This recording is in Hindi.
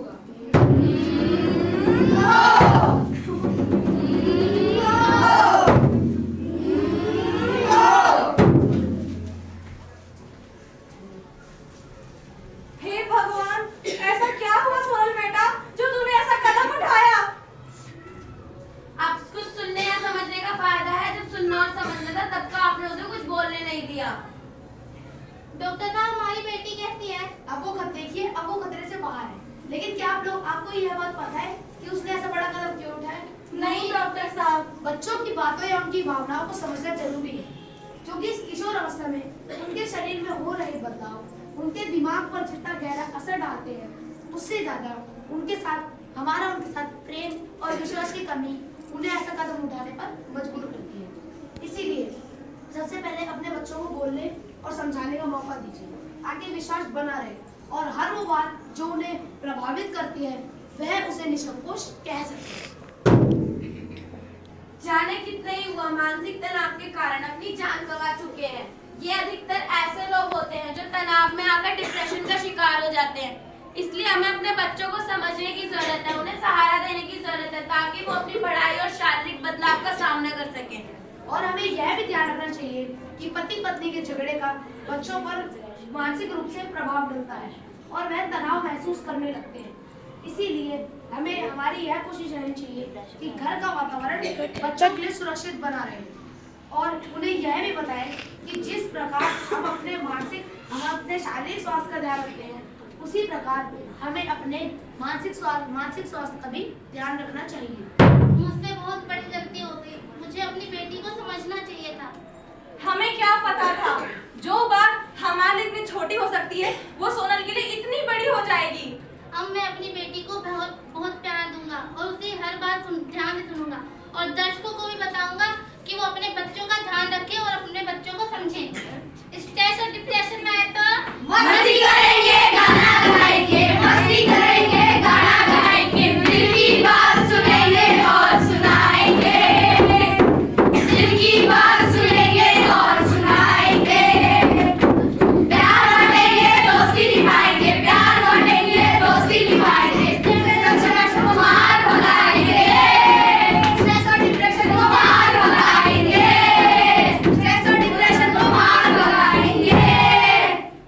होगा। हे भगवान, ऐसा क्या हुआ सोनल बेटा जो तूने ऐसा कदम उठाया? अब कुछ सुनने या समझने का फायदा है? जब सुनना और समझना था तब तो आपने उसे कुछ बोलने नहीं दिया। डॉक्टर साहब, हमारी बेटी कैसी है? अब वो देखिए, अब वो खतरे से बाहर है। लेकिन क्या आपको यह बात पता है कि उसने ऐसा बड़ा कदम क्यों उठाया? नहीं डॉक्टर साहब। बच्चों की बातों या उनकी भावनाओं को समझना जरूरी है, क्योंकि इस किशोर अवस्था में उनके शरीर में हो रहे बदलाव उनके दिमाग पर जितना गहरा असर डालते हैं, उससे ज्यादा उनके साथ प्रेम और विश्वास की कमी उन्हें ऐसा कदम उठाने पर मजबूर करती है। इसीलिए सबसे पहले अपने बच्चों को बोलने और समझाने का मौका दीजिए, ताकि विश्वास बना रहे और हर वो बात जो उन्हें प्रभावित करती है वह उसे निसंकोच कह सके। जाने कितने ही हुआ मानसिक तनाव के कारण अपनी जान गंवा चुके हैं। ये अधिकतर ऐसे लोग होते हैं जो तनाव में आकर डिप्रेशन का शिकार हो जाते हैं। इसलिए हमें अपने बच्चों को समझने की जरूरत है, उन्हें सहारा देने की जरूरत है, ताकि वो अपनी पढ़ाई और शारीरिक बदलाव का सामना कर सकें। और हमें यह भी ध्यान रखना चाहिए कि पति पत्नी के झगड़े का बच्चों पर मानसिक रूप से प्रभाव डलता है और वह तनाव महसूस करने लगते हैं। इसीलिए हमें हमारी यह कोशिश रहनी चाहिए कि घर का वातावरण बच्चों के लिए सुरक्षित बना रहे और उन्हें यह भी बताएं कि जिस प्रकार हम अपने शारीरिक स्वास्थ्य का ध्यान रखते हैं, उसी प्रकार हमें अपने मानसिक स्वास्थ्य का भी ध्यान रखना चाहिए। मुझसे बहुत बड़ी गलती हो गई, मुझे अपनी बेटी को समझना चाहिए था। हमें क्या पता था जो बात हमारे लिए इतनी छोटी हो सकती